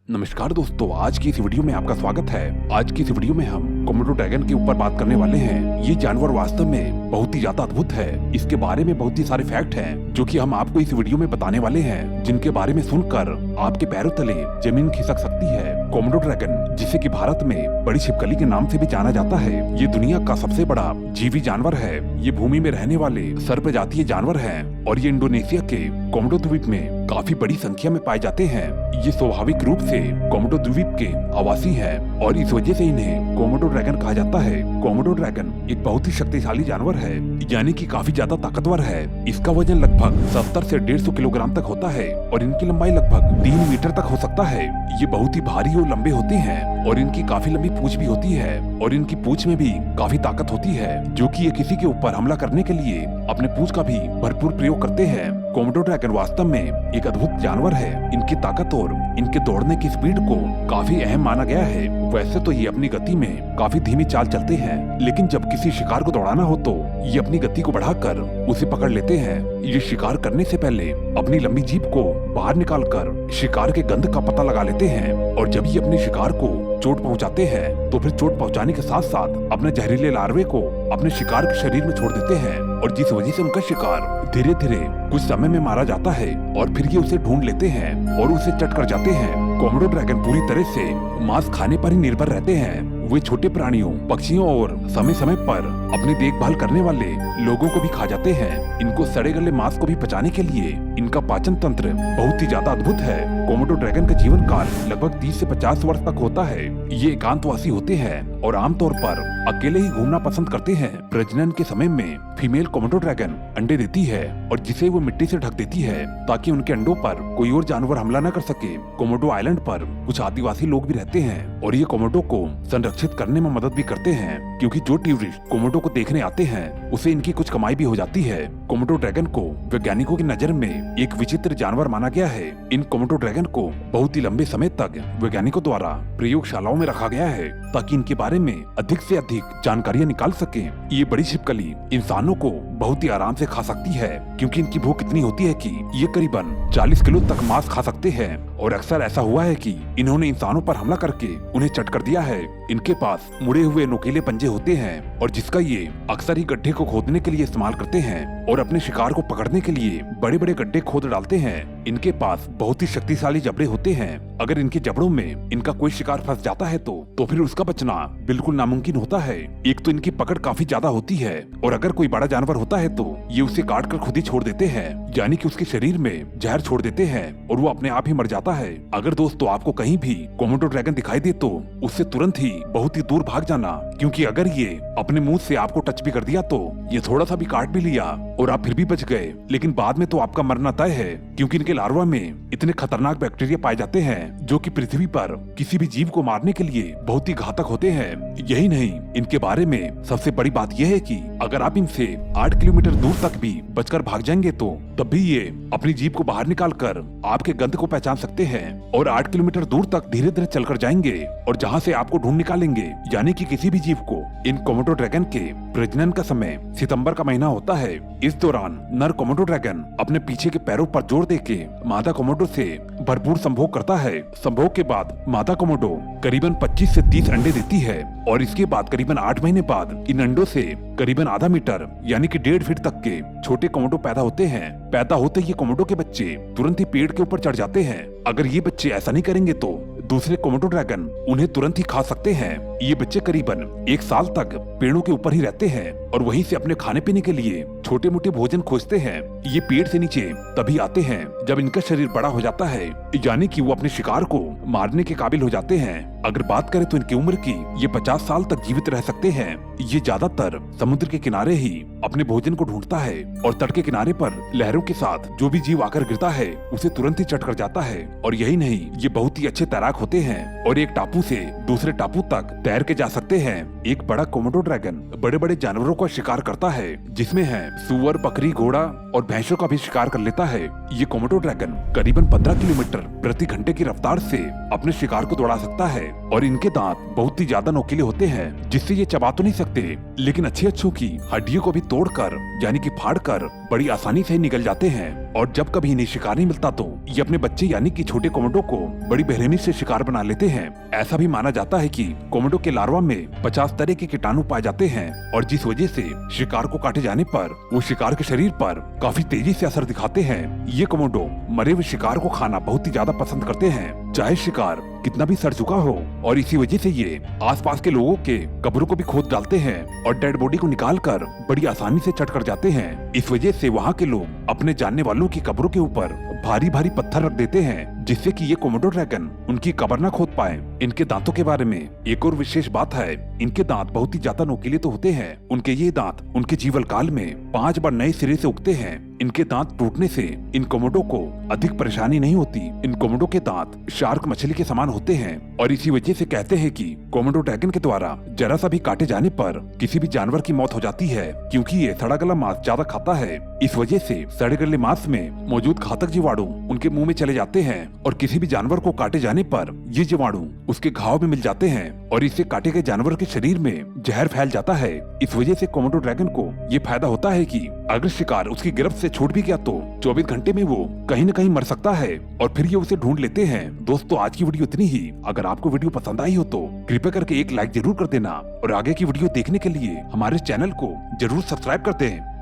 नमस्कार दोस्तों, आज की इस वीडियो में आपका स्वागत है। आज की इस वीडियो में हम कोमोडो ड्रैगन के ऊपर बात करने वाले हैं। ये जानवर वास्तव में बहुत ही ज्यादा अद्भुत है। इसके बारे में बहुत ही सारे फैक्ट हैं जो कि हम आपको इस वीडियो में बताने वाले हैं, जिनके बारे में सुनकर आपके पैरों तले जमीन खिसक सकती है। कोमोडो ड्रैगन, जिसे कि भारत में बड़ी छिपकली के नाम से भी जाना जाता है, ये दुनिया का सबसे बड़ा जीवी जानवर है। ये भूमि में रहने वाले सर्वजातीय जानवर हैं और ये इंडोनेशिया के कोमोडो द्वीप में काफी बड़ी संख्या में पाए जाते हैं। ये स्वाभाविक रूप से कोमोडो द्वीप के आवासी हैं और इस वजह से इन्हें कोमोडो ड्रैगन कहा जाता है। कोमोडो ड्रैगन एक बहुत ही शक्तिशाली जानवर है, यानी कि काफी ज्यादा ताकतवर है। इसका वजन लगभग 70 से 150 किलोग्राम तक होता है और इनकी लंबाई लगभग 3 मीटर तक हो सकता है। ये बहुत ही भारी और लंबे होते हैं और इनकी काफी लंबी पूंछ भी होती है और इनकी पूंछ में भी काफी ताकत होती है, जो कि ये किसी के ऊपर हमला करने के लिए अपने पूंछ का भी भरपूर प्रयोग करते हैं। कोमोडो ड्रैगन वास्तव में एक अद्भुत जानवर है। इनकी ताकत और इनके दौड़ने की स्पीड को काफी अहम माना गया है। वैसे तो ये अपनी गति में काफी धीमी चाल चलते हैं, लेकिन जब किसी शिकार को दौड़ाना हो तो ये अपनी गति को बढ़ाकर उसे पकड़ लेते हैं। ये शिकार करने से पहले अपनी लंबी जीभ को बाहर निकालकर शिकार के गंध का पता लगा लेते हैं और जब ये अपने शिकार को चोट पहुंचाते हैं तो फिर चोट पहुंचाने के साथ साथ अपने जहरीले लार्वे को अपने शिकार के शरीर में छोड़ देते हैं और जिस वजह से उनका शिकार धीरे धीरे कुछ समय में मारा जाता है और फिर ये उसे ढूंढ लेते हैं और उसे चट कर जाते हैं। कोमोडो ड्रैगन पूरी तरह से मांस खाने पर ही निर्भर रहते हैं। वे छोटे प्राणियों, पक्षियों और समय समय पर अपनी देखभाल करने वाले लोगों को भी खा जाते हैं। इनको सड़े गले मांस को भी पचाने के लिए इनका पाचन तंत्र बहुत ही ज्यादा अद्भुत है। कोमोडो ड्रैगन का जीवन काल लगभग 30 से 50 वर्ष तक होता है। ये एकांतवासी होते हैं और आमतौर पर अकेले ही घूमना पसंद करते हैं। प्रजनन के समय में फीमेल कोमोडो ड्रैगन अंडे देती है और जिसे वो मिट्टी से ढक देती है ताकि उनके अंडों पर कोई और जानवर हमला न कर सके। कोमोडो आइलैंड पर कुछ आदिवासी लोग भी रहते हैं और ये कोमोडो को संरक्षित करने में मदद भी करते हैं, क्योंकि जो टूरिस्ट कोमोडो को देखने आते हैं उसे इनकी कुछ कमाई भी हो जाती है। कोमोडो ड्रैगन को वैज्ञानिकों की नजर में एक विचित्र जानवर माना गया है। इन कोमोडो ड्रैगन को बहुत ही लंबे समय तक वैज्ञानिकों द्वारा प्रयोगशालाओं में रखा गया है ताकि इनके बारे में अधिक से अधिक जानकारियां निकाल सके। ये बड़ी छिपकली इंसानों को बहुत ही आराम से खा सकती है, क्योंकि इनकी भूख इतनी होती है कि ये करीबन 40 किलो तक मांस खा सकते हैं और अक्सर ऐसा हुआ है कि इन्होंने इंसानों पर हमला करके उन्हें चट कर दिया है। इनके पास मुड़े हुए नुकीले पंजे होते हैं और जिसका ये अक्सर ही गड्ढे को खोदने के लिए इस्तेमाल करते हैं और अपने शिकार को पकड़ने के लिए बड़े बड़े गड्ढे खोद डालते हैं। इनके पास बहुत ही शक्तिशाली जबड़े होते हैं। अगर इनके जबड़ों में इनका कोई शिकार फंस जाता है तो फिर उसका बचना बिल्कुल नामुमकिन होता है। एक तो इनकी पकड़ काफी ज्यादा होती है और अगर कोई बड़ा जानवर होता है तो ये उसे काट कर खुद ही छोड़ देते हैं, यानी कि उसके शरीर में जहर छोड़ देते हैं और वो अपने आप ही मर जाता है। अगर दोस्तों आपको कहीं भी कोमोडो ड्रैगन दिखाई दे तो उससे तुरंत ही बहुत ही दूर भाग जाना, क्योंकि अगर ये अपने मुंह से आपको टच भी कर दिया तो ये थोड़ा सा भी काट भी लिया और आप फिर भी बच गए, लेकिन बाद में तो आपका मरना तय है, क्योंकि इनके लार्वा में इतने खतरनाक बैक्टीरिया पाए जाते हैं जो कि पृथ्वी पर किसी भी जीव को मारने के लिए बहुत ही घातक होते हैं। यही नहीं, इनके बारे में सबसे बड़ी बात यह है कि अगर आप इनसे 8 किलोमीटर दूर तक भी बचकर भाग जाएंगे तो तब भी ये अपनी जीभ को बाहर निकालकर आपके गंध को पहचान सकते हैं और 8 किलोमीटर दूर तक धीरे धीरे चलकर जाएंगे और जहाँ से आपको ढूंढ निकालेंगे, यानी कि किसी भी जीव को। इन कोमोडो ड्रैगन के प्रजनन का समय सितंबर का महीना होता है। इस दौरान नर कोमोडो ड्रैगन अपने पीछे के पैरों पर जोर देके मादा कोमोडो से भरपूर संभोग करता है। संभोग के बाद मादा कोमोडो करीबन 25 से 30 अंडे देती है और इसके बाद करीबन 8 महीने बाद इन अंडों से करीबन आधा मीटर यानी कि 1.5 फीट तक के छोटे कोमोडो पैदा होते हैं। पैदा होते ही कोमोडो के बच्चे तुरंत ही पेड़ के ऊपर चढ़ जाते हैं। अगर ये बच्चे ऐसा नहीं करेंगे तो दूसरे कोमोडो ड्रैगन उन्हें तुरंत ही खा सकते हैं। ये बच्चे करीबन 1 साल तक पेड़ों के ऊपर ही रहते हैं और वहीं से अपने खाने पीने के लिए छोटे मोटे भोजन खोजते हैं। ये पेड़ से नीचे तभी आते हैं जब इनका शरीर बड़ा हो जाता है, यानी कि वो अपने शिकार को मारने के काबिल हो जाते हैं। अगर बात करें तो इनकी उम्र की ये 50 साल तक जीवित रह सकते हैं। ये ज्यादातर समुद्र के किनारे ही अपने भोजन को ढूंढता है और तट के किनारे पर लहरों के साथ जो भी जीव आकर गिरता है उसे तुरंत ही चट कर जाता है। और यही नहीं, ये बहुत ही अच्छे तैराक होते हैं और एक टापू से दूसरे टापू तक तैर के जा सकते हैं। एक बड़ा कोमोडो ड्रैगन बड़े बड़े जानवरों का शिकार करता है, जिसमें है सुअर, बकरी, घोड़ा और भैंसों का भी शिकार कर लेता है। ये कोमोडो ड्रैगन करीबन 15 किलोमीटर प्रति घंटे की रफ्तार से अपने शिकार को दौड़ा सकता है और इनके दांत बहुत ही ज्यादा नोकीले होते हैं, जिससे ये चबा तो नहीं सकते लेकिन अच्छे अच्छों की हड्डियों को भी तोड़कर यानी कि फाड़कर बड़ी आसानी से निकल जाते हैं। और जब कभी इन्हें शिकार नहीं मिलता तो ये अपने बच्चे यानी कि छोटे कोमोडो को बड़ी बेरहमी से शिकार बना लेते हैं। ऐसा भी माना जाता है कि कोमोडो के लार्वा में 50 तरह के कीटाणु पाए जाते हैं और जिस वजह से शिकार को काटे जाने पर वो शिकार के शरीर पर काफी तेजी से असर दिखाते हैं। ये कोमोडो मरे हुए शिकार को खाना बहुत ही ज्यादा पसंद करते हैं, चाहे शिकार कितना भी सड़ चुका हो, और इसी वजह से ये आसपास के लोगों के कब्रों को भी खोद डालते हैं और डेड बॉडी को निकाल कर बड़ी आसानी से चट कर जाते हैं। इस वजह से वहाँ के लोग अपने जानने वालों की कब्रों के ऊपर भारी भारी पत्थर रख देते हैं जिससे कि ये कोमोडो ड्रैगन उनकी कब्र न खोद पाए। इनके दांतों के बारे में एक और विशेष बात है, इनके दांत बहुत ही ज्यादा नोकीले तो होते हैं। उनके ये दांत उनके जीवन काल में 5 बार नए सिरे से उगते हैं। इनके दांत टूटने से इन कोमोडो को अधिक परेशानी नहीं होती। इन कोमोडो के दांत शार्क मछली के समान होते हैं और इसी वजह से कहते हैं कि कोमोडो ड्रैगन के द्वारा जरा सा भी काटे जाने पर किसी भी जानवर की मौत हो जाती है, क्योंकि ये सड़ा गला मांस ज्यादा खाता है। इस वजह से सड़े गले मांस में मौजूद घातक जीवाणु उनके मुंह में चले जाते हैं और किसी भी जानवर को काटे जाने पर ये जीवाणु उसके घाव में मिल जाते हैं और इससे काटे गए जानवर के शरीर में जहर फैल जाता है। इस वजह से कोमोडो ड्रैगन को ये फायदा होता है कि अगर शिकार उसकी गिरफ्त से छूट भी गया तो 24 घंटे में वो कहीं न कहीं मर सकता है और फिर ये उसे ढूंढ लेते हैं। दोस्तों, आज की वीडियो इतनी ही। अगर आपको वीडियो पसंद आई हो तो कृपया करके एक लाइक जरूर कर देना और आगे की वीडियो देखने के लिए हमारे चैनल को जरूर सब्सक्राइब कर दें।